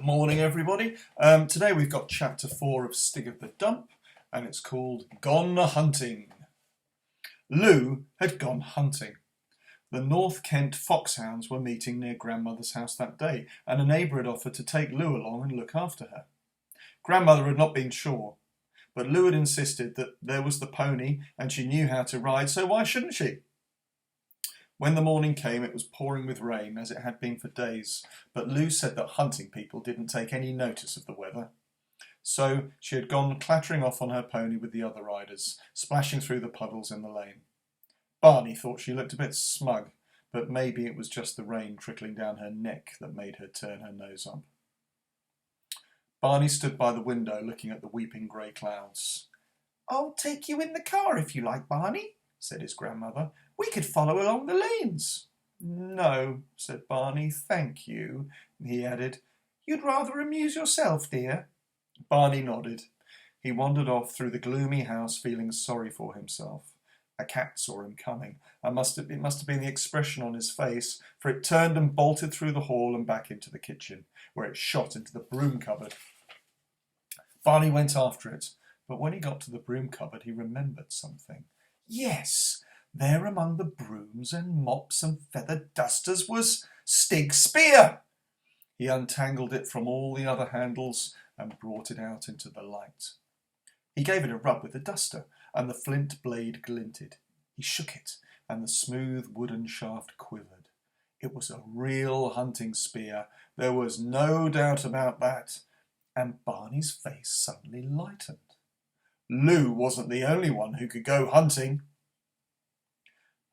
Morning, everybody. Today we've got chapter 4 of Stig of the Dump, and it's called Gone Hunting. Lou had gone hunting. The North Kent foxhounds were meeting near Grandmother's house that day, and a neighbour had offered to take Lou along and look after her. Grandmother had not been sure, but Lou had insisted that there was the pony and she knew how to ride, so why shouldn't she? When the morning came, it was pouring with rain, as it had been for days, but Lou said that hunting people didn't take any notice of the weather. So she had gone clattering off on her pony with the other riders, splashing through the puddles in the lane. Barney thought she looked a bit smug, but maybe it was just the rain trickling down her neck that made her turn her nose up. Barney stood by the window looking at the weeping grey clouds. "I'll take you in the car if you like, Barney," said his grandmother. "We could follow along the lanes." "No," said Barney, "thank you," he added. "You'd rather amuse yourself, dear?" Barney nodded. He wandered off through the gloomy house, feeling sorry for himself. A cat saw him coming, and it must have been the expression on his face, for it turned and bolted through the hall and back into the kitchen, where it shot into the broom cupboard. Barney went after it, but when he got to the broom cupboard, he remembered something. Yes! There among the brooms and mops and feather dusters was Stig's spear. He untangled it from all the other handles and brought it out into the light. He gave it a rub with the duster, and the flint blade glinted. He shook it, and the smooth wooden shaft quivered. It was a real hunting spear. There was no doubt about that. And Barney's face suddenly lightened. Lou wasn't the only one who could go hunting.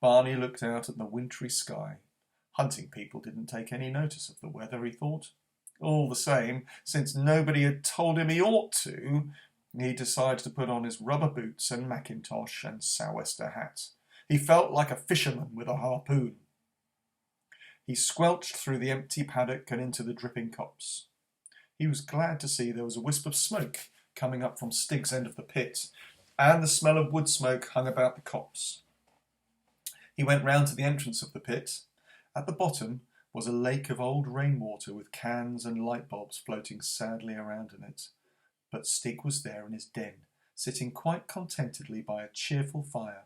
Barney looked out at the wintry sky. Hunting people didn't take any notice of the weather, he thought. All the same, since nobody had told him he ought to, he decided to put on his rubber boots and mackintosh and sou'wester hat. He felt like a fisherman with a harpoon. He squelched through the empty paddock and into the dripping copse. He was glad to see there was a wisp of smoke coming up from Stig's end of the pit, and the smell of wood smoke hung about the copse. He went round to the entrance of the pit. At the bottom was a lake of old rainwater with cans and light bulbs floating sadly around in it. But Stig was there in his den, sitting quite contentedly by a cheerful fire.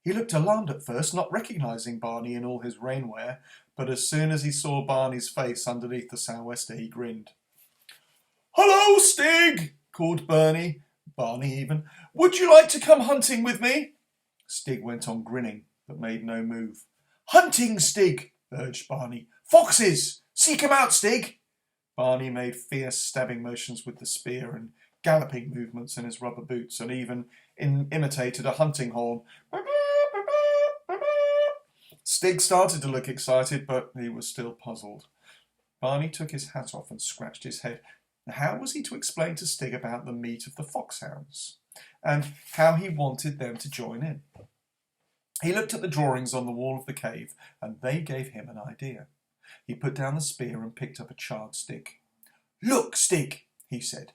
He looked alarmed at first, not recognising Barney in all his rainwear, but as soon as he saw Barney's face underneath the sou'wester, he grinned. "Hello, Stig!" called Barney even. "Would you like to come hunting with me?" Stig went on grinning, but made no move. "Hunting, Stig!" urged Barney. "Foxes! Seek 'em out, Stig!" Barney made fierce stabbing motions with the spear and galloping movements in his rubber boots, and even imitated a hunting horn. Stig started to look excited, but he was still puzzled. Barney took his hat off and scratched his head. How was he to explain to Stig about the meat of the foxhounds, and how he wanted them to join in? He looked at the drawings on the wall of the cave, and they gave him an idea. He put down the spear and picked up a charred stick. "Look, Stig," he said.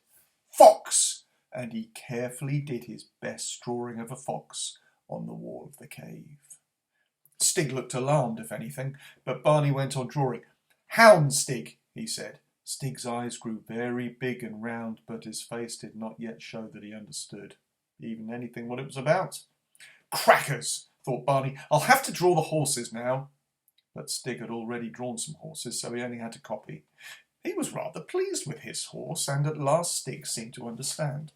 "Fox!" And he carefully did his best drawing of a fox on the wall of the cave. Stig looked alarmed, if anything, but Barney went on drawing. "Hound, Stig," he said. Stig's eyes grew very big and round, but his face did not yet show that he understood even anything what it was about. "Crackers!" thought Barney. "I'll have to draw the horses now." But Stig had already drawn some horses, so he only had to copy. He was rather pleased with his horse, and at last Stig seemed to understand.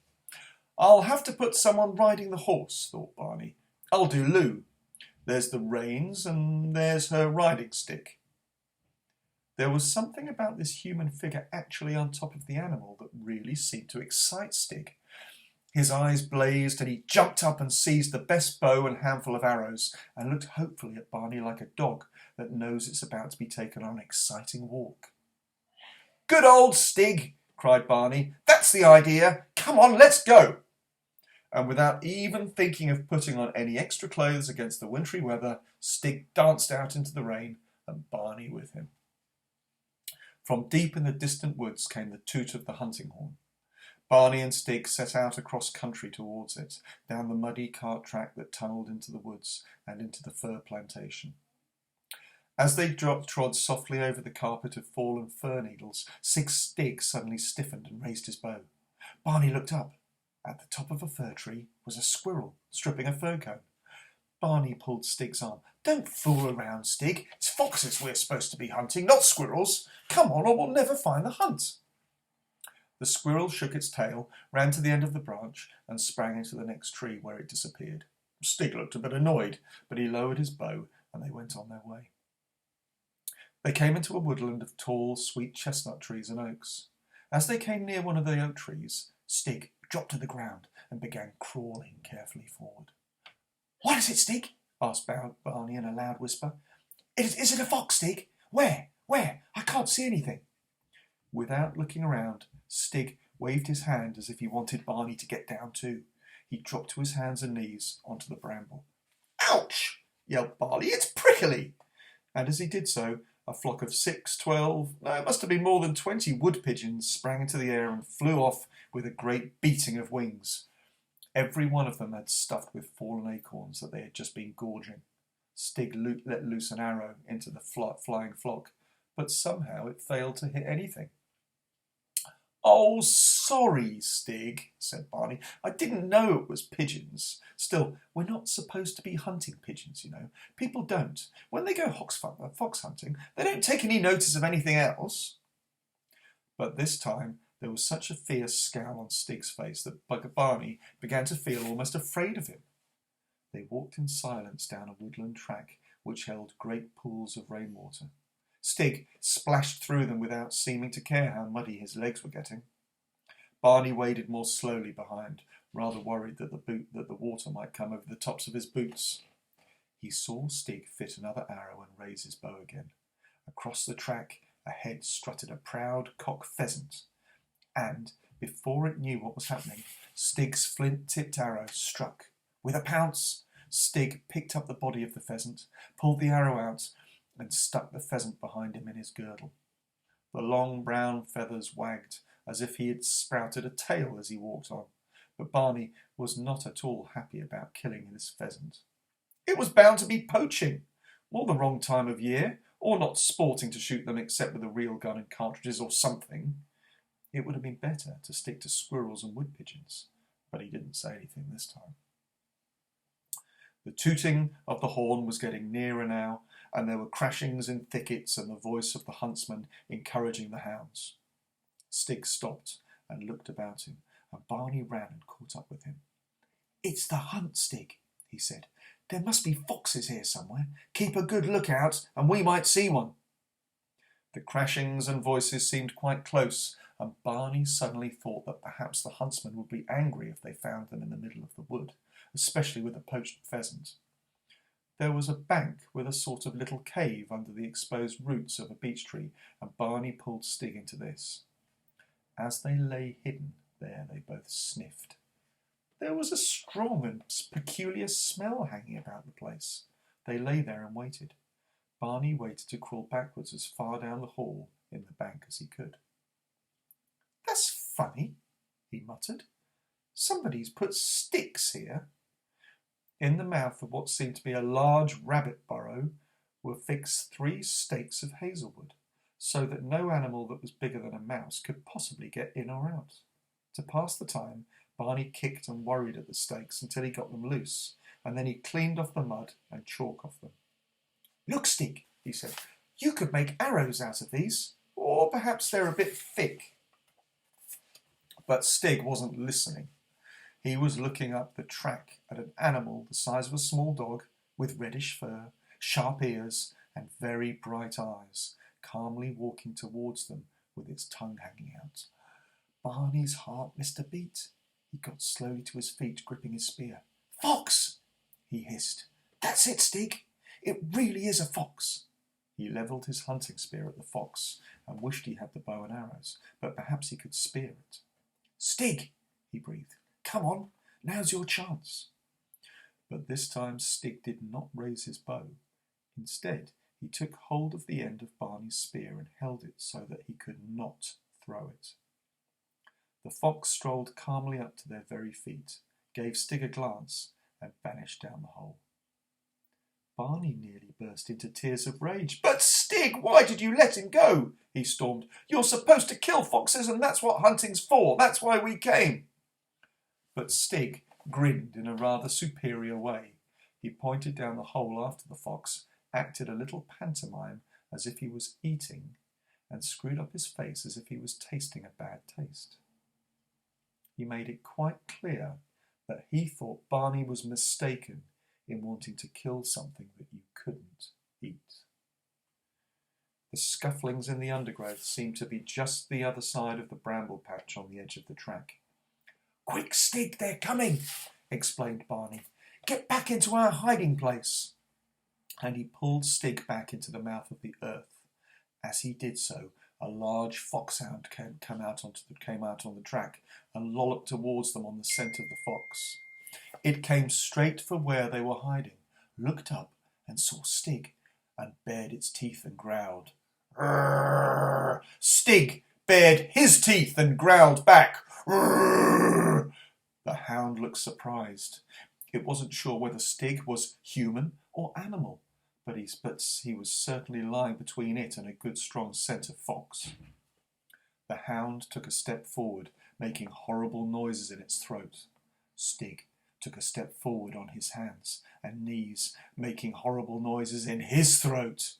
"I'll have to put someone riding the horse," thought Barney. "I'll do Lou. There's the reins, and there's her riding stick." There was something about this human figure actually on top of the animal that really seemed to excite Stig. His eyes blazed, and he jumped up and seized the best bow and handful of arrows, and looked hopefully at Barney like a dog that knows it's about to be taken on an exciting walk. "Good old Stig!" cried Barney. "That's the idea! Come on, let's go!" And without even thinking of putting on any extra clothes against the wintry weather, Stig danced out into the rain, and Barney with him. From deep in the distant woods came the toot of the hunting horn. Barney and Stig set out across country towards it, down the muddy cart track that tunnelled into the woods and into the fir plantation. As they trod softly over the carpet of fallen fir needles, Stig suddenly stiffened and raised his bow. Barney looked up. At the top of a fir tree was a squirrel stripping a fir cone. Barney pulled Stig's arm. "Don't fool around, Stig. It's foxes we're supposed to be hunting, not squirrels. Come on, or we'll never find the hunt." The squirrel shook its tail, ran to the end of the branch, and sprang into the next tree, where it disappeared. Stig looked a bit annoyed, but he lowered his bow, and they went on their way. They came into a woodland of tall, sweet chestnut trees and oaks. As they came near one of the oak trees, Stig dropped to the ground and began crawling carefully forward. "What is it, Stig?" asked Barney in a loud whisper. Is it a fox, Stig? Where? I can't see anything." Without looking around, Stig waved his hand as if he wanted Barney to get down too. He dropped to his hands and knees onto the bramble. "Ouch!" yelled Barney. "It's prickly!" And as he did so, a flock of 12, it must have been more than 20 wood pigeons sprang into the air and flew off with a great beating of wings. Every one of them had stuffed with fallen acorns that they had just been gorging. Stig let loose an arrow into the flying flock, but somehow it failed to hit anything. "Oh, sorry, Stig," said Barney. "I didn't know it was pigeons. Still, we're not supposed to be hunting pigeons, you know. People don't. When they go fox hunting, they don't take any notice of anything else." But this time there was such a fierce scowl on Stig's face that Barney began to feel almost afraid of him. They walked in silence down a woodland track which held great pools of rainwater. Stig splashed through them without seeming to care how muddy his legs were getting. Barney waded more slowly behind, rather worried that the water might come over the tops of his boots. He saw Stig fit another arrow and raise his bow again. Across the track ahead strutted a proud cock pheasant, and, before it knew what was happening, Stig's flint-tipped arrow struck. With a pounce, Stig picked up the body of the pheasant, pulled the arrow out, and stuck the pheasant behind him in his girdle. The long brown feathers wagged as if he had sprouted a tail as he walked on, but Barney was not at all happy about killing this pheasant. It was bound to be poaching, or the wrong time of year, or not sporting to shoot them except with a real gun and cartridges or something. It would have been better to stick to squirrels and wood pigeons, but he didn't say anything this time. The tooting of the horn was getting nearer now, and there were crashings in thickets and the voice of the huntsman encouraging the hounds. Stig stopped and looked about him, and Barney ran and caught up with him. "It's the hunt, Stig," he said. "There must be foxes here somewhere. Keep a good lookout, and we might see one." The crashings and voices seemed quite close, and Barney suddenly thought that perhaps the huntsmen would be angry if they found them in the middle of the wood, especially with a poached pheasant. There was a bank with a sort of little cave under the exposed roots of a beech tree, and Barney pulled Stig into this. As they lay hidden there, they both sniffed. There was a strong and peculiar smell hanging about the place. They lay there and waited. Barney waited to crawl backwards as far down the hall in the bank as he could. "That's funny," he muttered. "Somebody's put sticks here." In the mouth of what seemed to be a large rabbit burrow were fixed 3 stakes of hazelwood, so that no animal that was bigger than a mouse could possibly get in or out. To pass the time, Barney kicked and worried at the stakes until he got them loose, and then he cleaned off the mud and chalk off them. "Look, Stig," he said, "you could make arrows out of these, or perhaps they're a bit thick." But Stig wasn't listening. He was looking up the track at an animal the size of a small dog, with reddish fur, sharp ears, and very bright eyes, calmly walking towards them with its tongue hanging out. Barney's heart missed a beat. He got slowly to his feet, gripping his spear. "Fox!" he hissed. "That's it, Stig. It really is a fox." He levelled his hunting spear at the fox and wished he had the bow and arrows, but perhaps he could spear it. "Stig!" he breathed. "Come on, now's your chance." But this time Stig did not raise his bow. Instead, he took hold of the end of Barney's spear and held it so that he could not throw it. The fox strolled calmly up to their very feet, gave Stig a glance, and vanished down the hole. Barney nearly burst into tears of rage. "But Stig, why did you let him go?" he stormed. "You're supposed to kill foxes, and that's what hunting's for. That's why we came." But Stig grinned in a rather superior way. He pointed down the hole after the fox, acted a little pantomime as if he was eating, and screwed up his face as if he was tasting a bad taste. He made it quite clear that he thought Barney was mistaken in wanting to kill something that you couldn't eat. The scufflings in the undergrowth seemed to be just the other side of the bramble patch on the edge of the track. "Quick, Stig, they're coming," explained Barney. "Get back into our hiding place." And he pulled Stig back into the mouth of the earth. As he did so, a large foxhound came out on the track and lolloped towards them on the scent of the fox. It came straight for where they were hiding, looked up and saw Stig, and bared its teeth and growled. "Rrrr!" Stig bared his teeth and growled back. "Rrrr!" The hound looked surprised. It wasn't sure whether Stig was human or animal, but he was certainly lying between it and a good strong scent of fox. The hound took a step forward, making horrible noises in its throat. Stig took a step forward on his hands and knees, making horrible noises in his throat.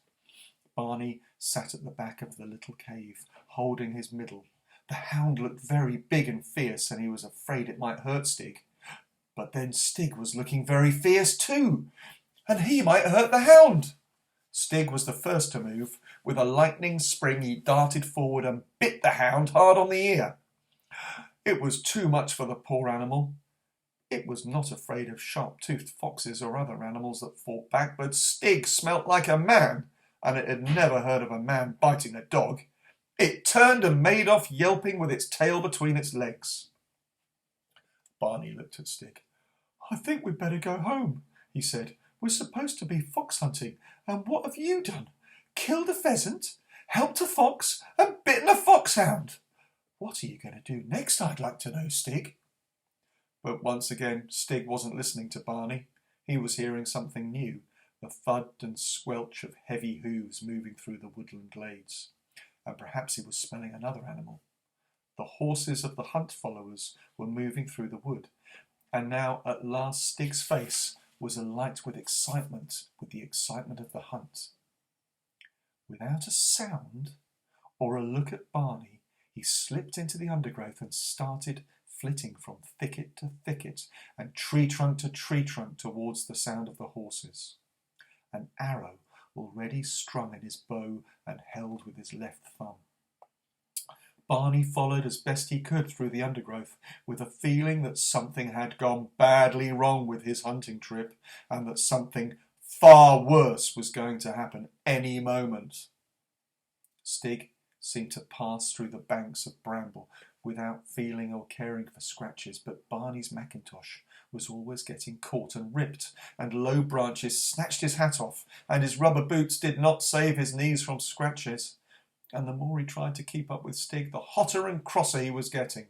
Barney sat at the back of the little cave, holding his middle. The hound looked very big and fierce, and he was afraid it might hurt Stig. But then Stig was looking very fierce too, and he might hurt the hound. Stig was the first to move. With a lightning spring, he darted forward and bit the hound hard on the ear. It was too much for the poor animal. It was not afraid of sharp-toothed foxes or other animals that fought back, but Stig smelt like a man, and it had never heard of a man biting a dog. It turned and made off, yelping with its tail between its legs. Barney looked at Stig. "I think we'd better go home," he said. "We're supposed to be fox hunting, and what have you done? Killed a pheasant, helped a fox, and bitten a foxhound. What are you going to do next, I'd like to know, Stig?" But once again, Stig wasn't listening to Barney. He was hearing something new, the thud and squelch of heavy hooves moving through the woodland glades. And perhaps he was smelling another animal. The horses of the hunt followers were moving through the wood, and now at last Stig's face was alight with excitement, with the excitement of the hunt. Without a sound or a look at Barney, he slipped into the undergrowth and started flitting from thicket to thicket and tree trunk to tree trunk towards the sound of the horses. An arrow already strung in his bow and held with his left thumb. Barney followed as best he could through the undergrowth, with a feeling that something had gone badly wrong with his hunting trip, and that something far worse was going to happen any moment. Stig seemed to pass through the banks of bramble without feeling or caring for scratches, but Barney's mackintosh was always getting caught and ripped, and low branches snatched his hat off, and his rubber boots did not save his knees from scratches. And the more he tried to keep up with Stig, the hotter and crosser he was getting.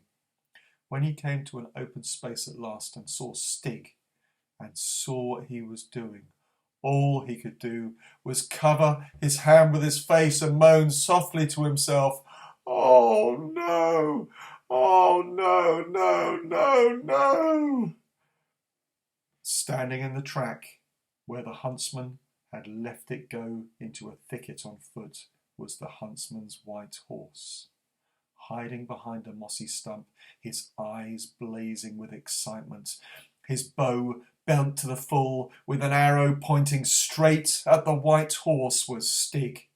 When he came to an open space at last and saw Stig, and saw what he was doing, all he could do was cover his hand with his face and moan softly to himself, "Oh no! Oh no, no, no, no!" Standing in the track where the huntsman had left it go into a thicket on foot was the huntsman's white horse. Hiding behind a mossy stump, his eyes blazing with excitement, his bow bent to the full, with an arrow pointing straight at the white horse, was Stig.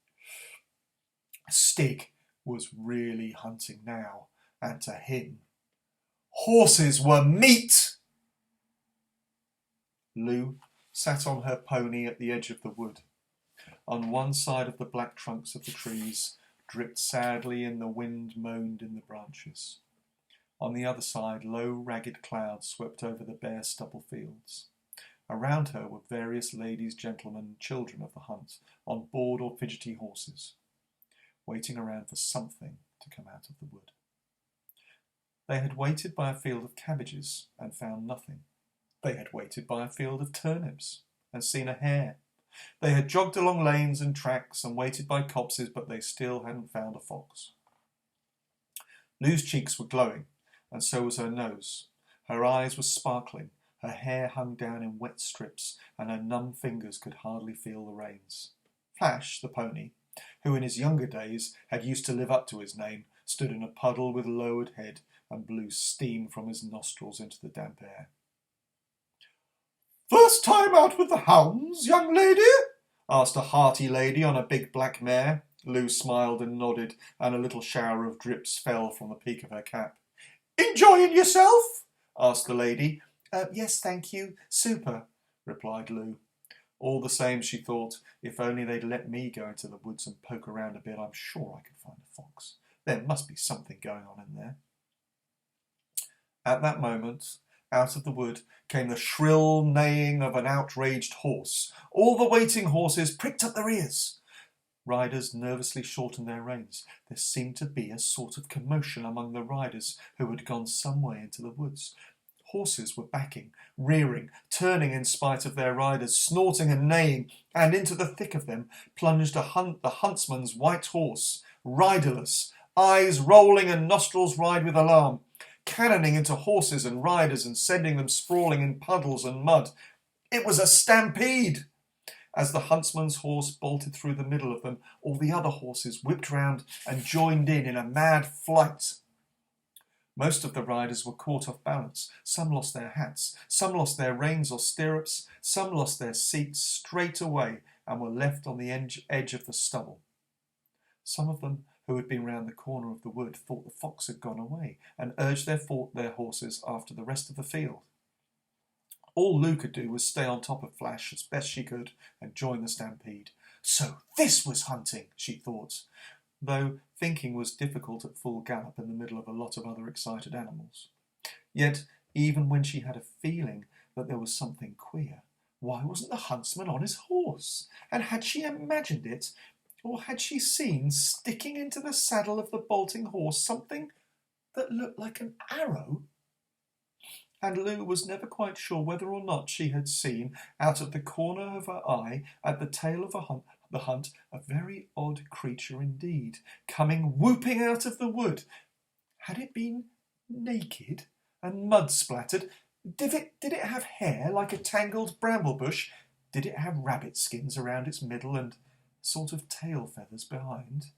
Stig was really hunting now, and to him, horses were meat. Lou sat on her pony at the edge of the wood. On one side of the black trunks of the trees dripped sadly and the wind moaned in the branches. On the other side, low, ragged clouds swept over the bare stubble fields. Around her were various ladies, gentlemen, and children of the hunt, on board or fidgety horses, waiting around for something to come out of the wood. They had waited by a field of cabbages and found nothing. They had waited by a field of turnips and seen a hare. They had jogged along lanes and tracks and waited by copses, but they still hadn't found a fox. Lou's cheeks were glowing, and so was her nose. Her eyes were sparkling, her hair hung down in wet strips, and her numb fingers could hardly feel the reins. Flash, the pony, who in his younger days had used to live up to his name, stood in a puddle with lowered head and blew steam from his nostrils into the damp air. "First time out with the hounds, young lady?" asked a hearty lady on a big black mare. Lou smiled and nodded, and a little shower of drips fell from the peak of her cap. "Enjoying yourself?" asked the lady. Yes, thank you. Super," replied Lou. All the same, she thought, if only they'd let me go into the woods and poke around a bit, I'm sure I could find a fox. There must be something going on in there. At that moment, out of the wood came the shrill neighing of an outraged horse. All the waiting horses pricked up their ears. Riders nervously shortened their reins. There seemed to be a sort of commotion among the riders who had gone some way into the woods. Horses were backing, rearing, turning in spite of their riders, snorting and neighing, and into the thick of them plunged the huntsman's white horse, riderless, eyes rolling and nostrils wide with alarm, cannoning into horses and riders and sending them sprawling in puddles and mud. It was a stampede! As the huntsman's horse bolted through the middle of them, all the other horses whipped round and joined in a mad flight. Most of the riders were caught off balance. Some lost their hats, some lost their reins or stirrups, some lost their seats straight away and were left on the edge of the stubble. Some of them who had been round the corner of the wood thought the fox had gone away and urged their horses after the rest of the field. All Lou could do was stay on top of Flash as best she could and join the stampede. So this was hunting, she thought, though thinking was difficult at full gallop in the middle of a lot of other excited animals. Yet, even when she had a feeling that there was something queer, why wasn't the huntsman on his horse? And had she imagined it, or had she seen, sticking into the saddle of the bolting horse, something that looked like an arrow? And Lou was never quite sure whether or not she had seen, out of the corner of her eye, at the tail of the hunt, a very odd creature indeed, coming whooping out of the wood. Had it been naked and mud-splattered? Did it have hair like a tangled bramble bush? Did it have rabbit skins around its middle and sort of tail feathers behind?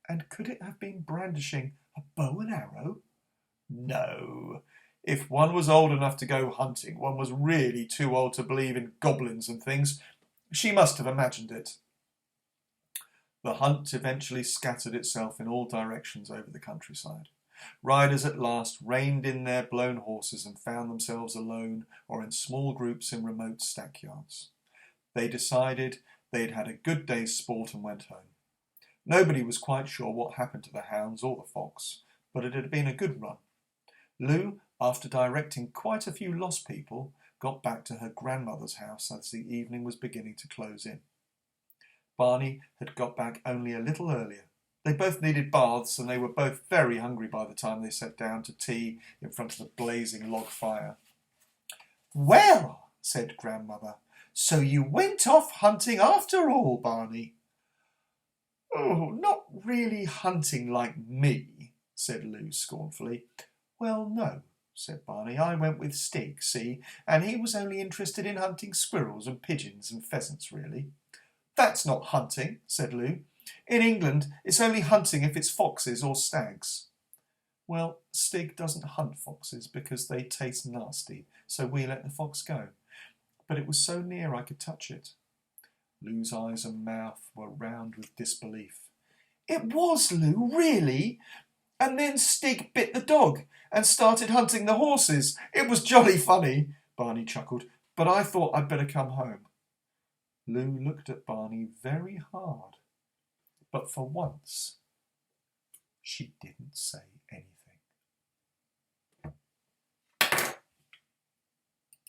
And could it have been brandishing a bow and arrow? No. If one was old enough to go hunting, one was really too old to believe in goblins and things. She must have imagined it. The hunt eventually scattered itself in all directions over the countryside. Riders at last reined in their blown horses and found themselves alone or in small groups in remote stackyards. They decided they'd had a good day's sport and went home. Nobody was quite sure what happened to the hounds or the fox, but it had been a good run. Lou, after directing quite a few lost people, got back to her grandmother's house as the evening was beginning to close in. Barney had got back only a little earlier. They both needed baths, and they were both very hungry by the time they sat down to tea in front of the blazing log fire. "Well," said Grandmother, "so you went off hunting after all, Barney?" "Oh, not really hunting like me," said Lou scornfully. "Well, no," said Barney. "I went with Stig, see, and he was only interested in hunting squirrels and pigeons and pheasants, really." "That's not hunting," said Lou. "In England, it's only hunting if it's foxes or stags." "Well, Stig doesn't hunt foxes because they taste nasty, so we let the fox go. But it was so near I could touch it." Lou's eyes and mouth were round with disbelief. "It was, Lou, really? And then Stig bit the dog and started hunting the horses. It was jolly funny," Barney chuckled, "but I thought I'd better come home." Lou looked at Barney very hard, but for once she didn't say anything.